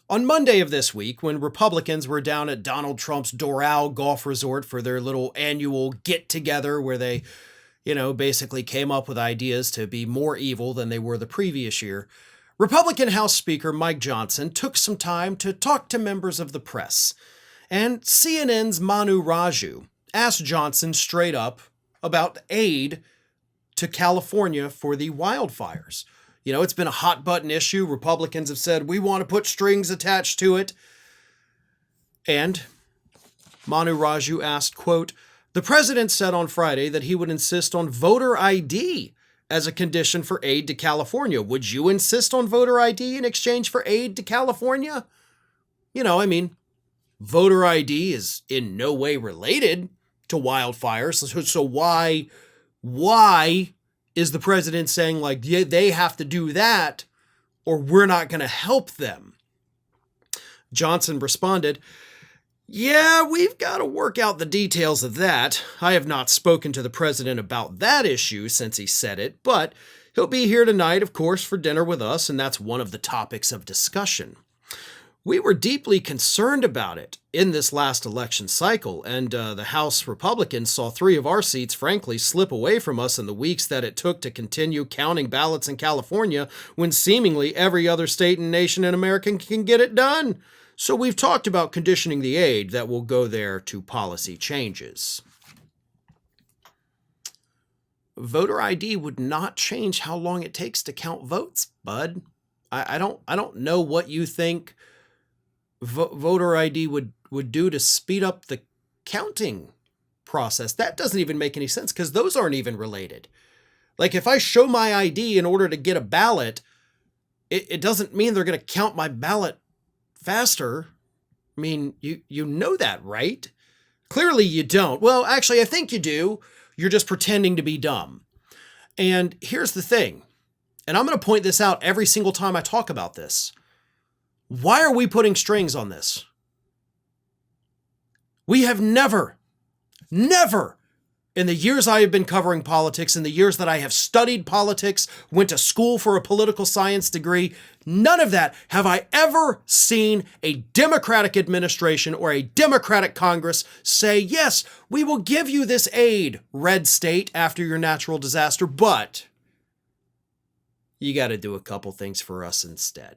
On Monday of this week, when Republicans were down at Donald Trump's Doral Golf Resort for their little annual get-together where they, basically came up with ideas to be more evil than they were the previous year, Republican House Speaker Mike Johnson took some time to talk to members of the press. And CNN's Manu Raju asked Johnson straight up about aid to California for the wildfires. It's been a hot button issue. Republicans have said, we want to put strings attached to it. And Manu Raju asked, quote, the president said on Friday that he would insist on voter ID as a condition for aid to California. Would you insist on voter ID in exchange for aid to California? Voter ID is in no way related to wildfires. So why is the president saying, like, yeah, they have to do that or we're not going to help them? Johnson responded, yeah, we've got to work out the details of that. I have not spoken to the president about that issue since he said it, but he'll be here tonight, of course, for dinner with us, and that's one of the topics of discussion. We were deeply concerned about it in this last election cycle, and the House Republicans saw 3 of our seats, frankly, slip away from us in the weeks that it took to continue counting ballots in California when seemingly every other state and nation in America can get it done. So we've talked about conditioning the aid that will go there to policy changes. Voter ID would not change how long it takes to count votes, bud. I don't know what you think voter ID would do to speed up the counting process. That doesn't even make any sense because those aren't even related. Like if I show my ID in order to get a ballot, it doesn't mean they're going to count my ballot faster. I mean, you know that, right? Clearly you don't. Well, actually, I think you do. You're just pretending to be dumb. And here's the thing, and I'm going to point this out every single time I talk about this. Why are we putting strings on this? We have never, in the years I have been covering politics, in the years that I have studied politics, went to school for a political science degree, none of that have I ever seen a Democratic administration or a Democratic Congress say, yes, we will give you this aid, red state, after your natural disaster, but you got to do a couple things for us instead.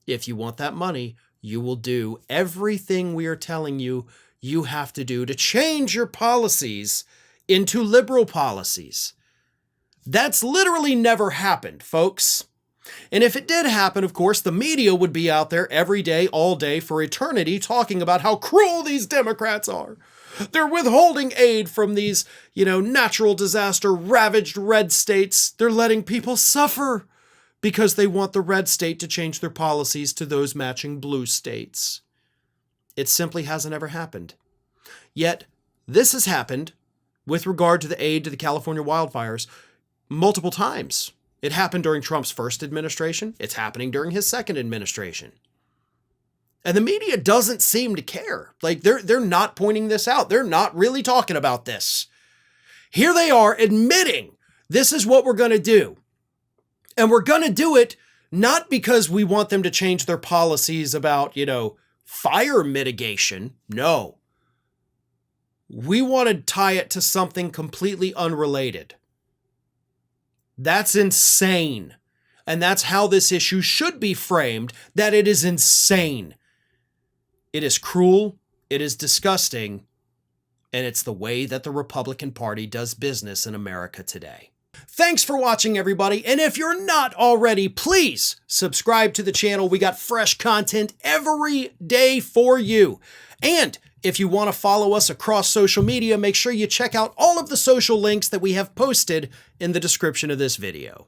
If you want that money, you will do everything we are telling you you have to do to change your policies into liberal policies. That's literally never happened, folks. And if it did happen, of course, the media would be out there every day, all day, for eternity, talking about how cruel these Democrats are. They're withholding aid from these, natural disaster ravaged red states. They're letting people suffer because they want the red state to change their policies to those matching blue states. It simply hasn't ever happened. Yet, this has happened with regard to the aid to the California wildfires multiple times. It happened during Trump's first administration. It's happening during his second administration. And the media doesn't seem to care. Like, they're not pointing this out. They're not really talking about this. Here they are admitting this is what we're going to do. And we're going to do it not because we want them to change their policies about, fire mitigation. No. We want to tie it to something completely unrelated. That's insane. And that's how this issue should be framed, that it is insane. It is cruel, it is disgusting, and it's the way that the Republican Party does business in America today. Thanks for watching, everybody, and if you're not already, please subscribe to the channel. We got fresh content every day for you. And if you want to follow us across social media, make sure you check out all of the social links that we have posted in the description of this video.